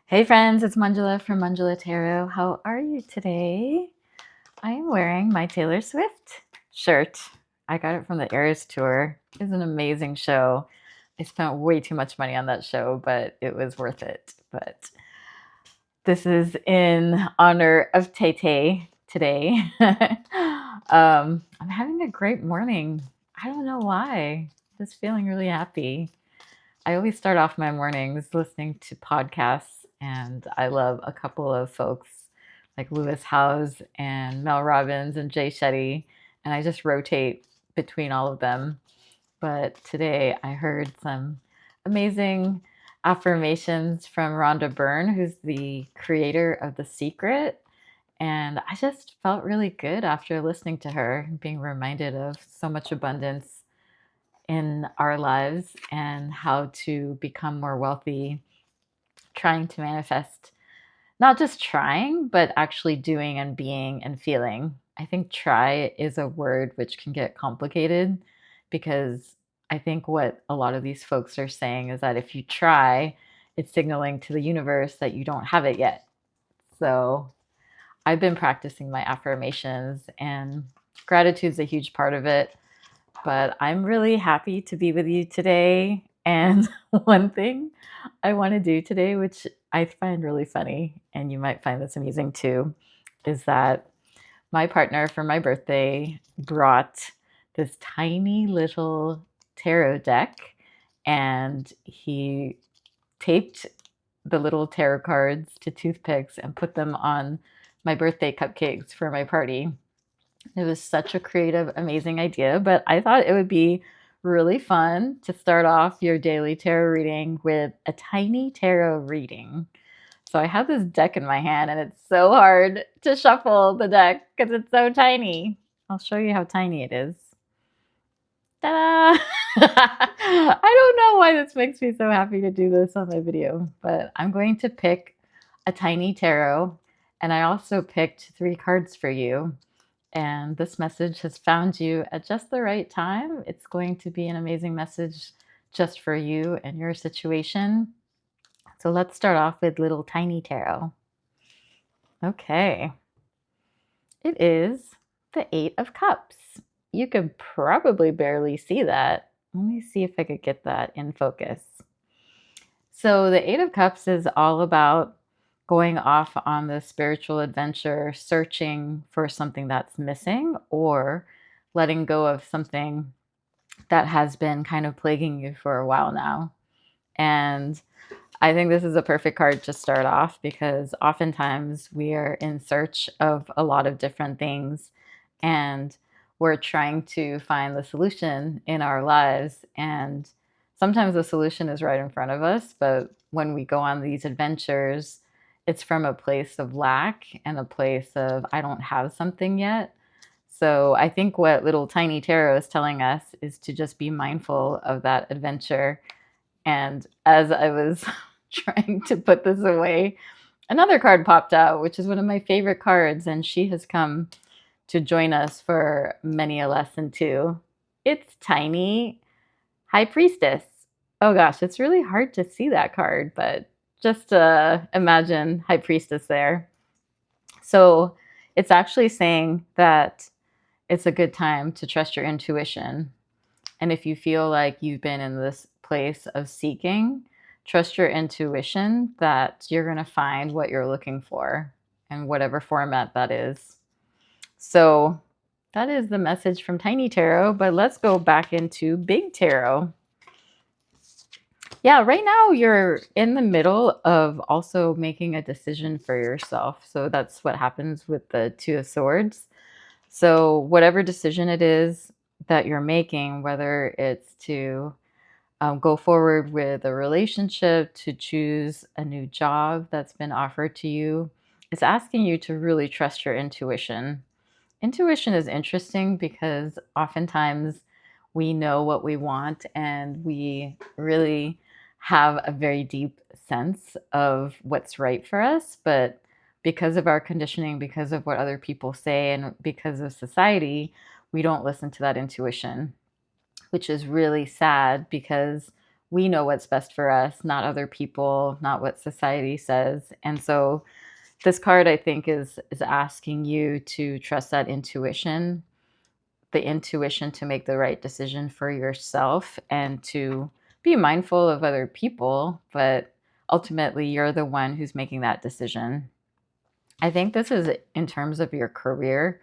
Hey friends, it's Manjula from Manjulatarot. How are you today? I am wearing my Taylor Swift shirt. I got it from the Eras Tour. It's an amazing show. I spent way too much money on that show, but it was worth it. But this is in honor of Tay Tay today. I'm having a great morning. I don't know why. Just feeling really happy. I always start off my mornings listening to podcasts, and I love a couple of folks like Lewis Howes and Mel Robbins and Jay Shetty, and I just rotate between all of them. But today I heard some amazing affirmations from Rhonda Byrne, who's the creator of The Secret. And I just felt really good after listening to her, being reminded of so much abundance in our lives and how to become more wealthy, trying to manifest, not just trying, but actually doing and being and feeling. I think try is a word which can get complicated because I think what a lot of these folks are saying is that if you try, it's signaling to the universe that you don't have it yet. So I've been practicing my affirmations, and gratitude's a huge part of it. But I'm really happy to be with you today. And one thing I want to do today, which I find really funny, and you might find this amusing too, is that my partner for my birthday brought this tiny little tarot deck, and he taped the little tarot cards to toothpicks and put them on my birthday cupcakes for my party. It was such a creative, amazing idea, but I thought it would be really fun to start off your daily tarot reading with a tiny tarot reading. So I have this deck in my hand, and it's so hard to shuffle the deck because it's so tiny. I'll show you how tiny it is. Ta-da! I don't know why this makes me so happy to do this on my video, but I'm going to pick a tiny tarot, and I also picked 3 cards for you. And this message has found you at just the right time. It's going to be an amazing message just for you and your situation. So let's start off with little tiny tarot. Okay. It is the 8 of Cups. You could probably barely see that. Let me see if I could get that in focus. So the 8 of Cups is all about going off on the spiritual adventure, searching for something that's missing or letting go of something that has been kind of plaguing you for a while now. And I think this is a perfect card to start off because oftentimes we are in search of a lot of different things, and we're trying to find the solution in our lives. And sometimes the solution is right in front of us, but when we go on these adventures, it's from a place of lack and a place of, I don't have something yet. So I think what little tiny tarot is telling us is to just be mindful of that adventure. And as I was trying to put this away, another card popped out, which is one of my favorite cards, and she has come to join us for many a lesson too. It's Tiny High Priestess. Oh gosh, it's really hard to see that card, but just imagine High Priestess there. So it's actually saying that it's a good time to trust your intuition. And if you feel like you've been in this place of seeking, trust your intuition that you're going to find what you're looking for in whatever format that is. So that is the message from Tiny Tarot, but let's go back into Big Tarot. Yeah, right now you're in the middle of also making a decision for yourself. So that's what happens with the Two of Swords. So whatever decision it is that you're making, whether it's to go forward with a relationship, to choose a new job that's been offered to you, it's asking you to really trust your intuition. Intuition is interesting because oftentimes we know what we want and we really have a very deep sense of what's right for us. But because of our conditioning, because of what other people say, and because of society, we don't listen to that intuition, which is really sad because we know what's best for us, not other people, not what society says. And so this card, I think, is asking you to trust that intuition, the intuition to make the right decision for yourself and to be mindful of other people, but ultimately you're the one who's making that decision. I think this is in terms of your career.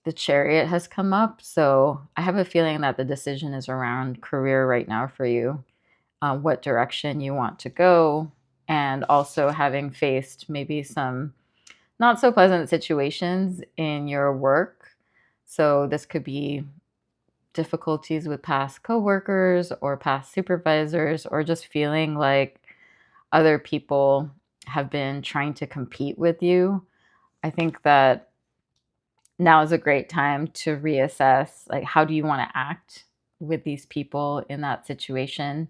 The Chariot has come up, so I have a feeling that the decision is around career right now for you, what direction you want to go, and also having faced maybe some not so pleasant situations in your work. So this could be difficulties with past coworkers or past supervisors, or just feeling like other people have been trying to compete with you. I think that now is a great time to reassess, like, how do you want to act with these people in that situation,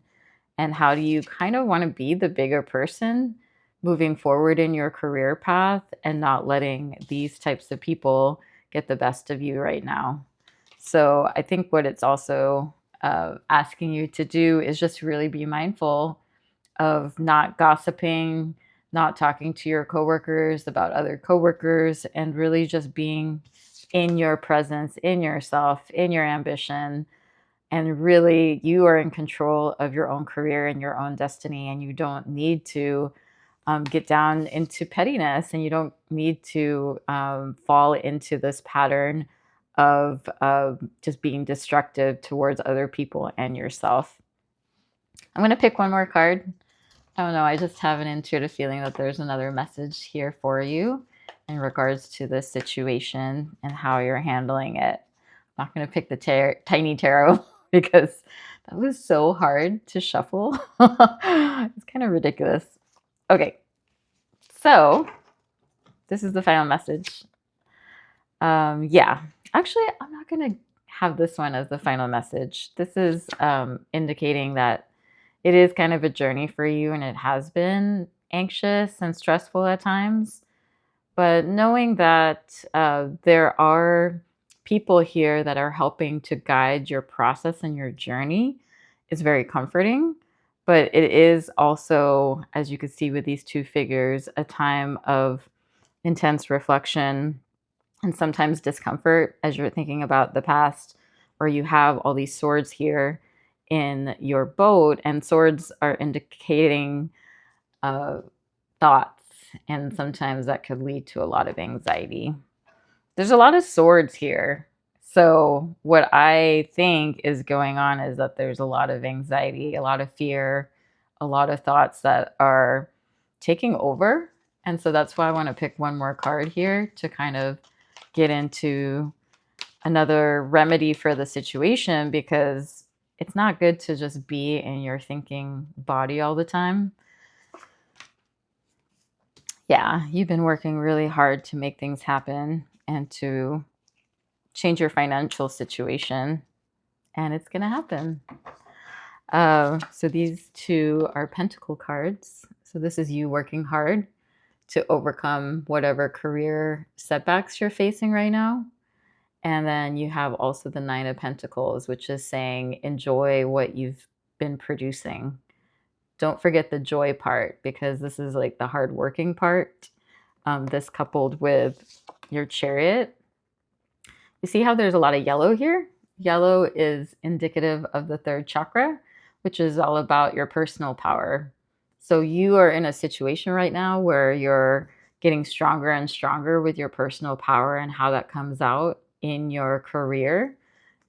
and how do you kind of want to be the bigger person moving forward in your career path and not letting these types of people get the best of you right now. So I think what it's also asking you to do is just really be mindful of not gossiping, not talking to your coworkers about other coworkers, and really just being in your presence, in yourself, in your ambition. And really, you are in control of your own career and your own destiny, and you don't need to get down into pettiness, and you don't need to fall into this pattern of just being destructive towards other people and yourself. I'm going to pick one more card. I don't know. I just have an intuitive feeling that there's another message here for you in regards to this situation and how you're handling it. I'm not going to pick the tiny tarot because that was so hard to shuffle. It's kind of ridiculous. Okay, so this is the final message. Yeah, actually, I'm not going to have this one as the final message. This is indicating that it is kind of a journey for you, and it has been anxious and stressful at times. But knowing that there are people here that are helping to guide your process and your journey is very comforting. But it is also, as you can see with these two figures, a time of intense reflection and sometimes discomfort as you're thinking about the past, or you have all these swords here in your boat, and swords are indicating uh, thoughts, and sometimes that could lead to a lot of anxiety. There's a lot of swords here. So, what I think is going on is that there's a lot of anxiety, a lot of fear, a lot of thoughts that are taking over. And so that's why I want to pick one more card here to kind of get into another remedy for the situation, because it's not good to just be in your thinking body all the time. Yeah, you've been working really hard to make things happen and to change your financial situation, and it's going to happen. So these two are Pentacle cards. So this is you working hard to overcome whatever career setbacks you're facing right now. And then you have also the Nine of Pentacles, which is saying enjoy what you've been producing. Don't forget the joy part, because this is like the hard working part. This coupled with your Chariot. You see how there's a lot of yellow here? Yellow is indicative of the third chakra, which is all about your personal power. So you are in a situation right now where you're getting stronger and stronger with your personal power and how that comes out in your career,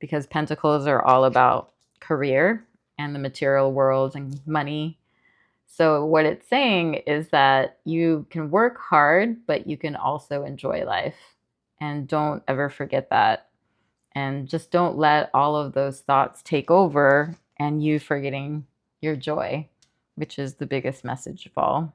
because pentacles are all about career and the material world and money. So what it's saying is that you can work hard, but you can also enjoy life. And don't ever forget that. And just don't let all of those thoughts take over and you forgetting your joy, which is the biggest message of all.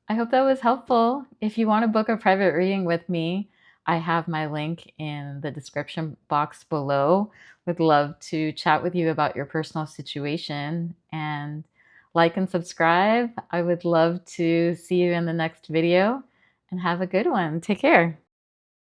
I hope that was helpful. If you want to book a private reading with me, I have my link in the description box below. Would love to chat with you about your personal situation, and like and subscribe. I would love to see you in the next video, and have a good one. Take care.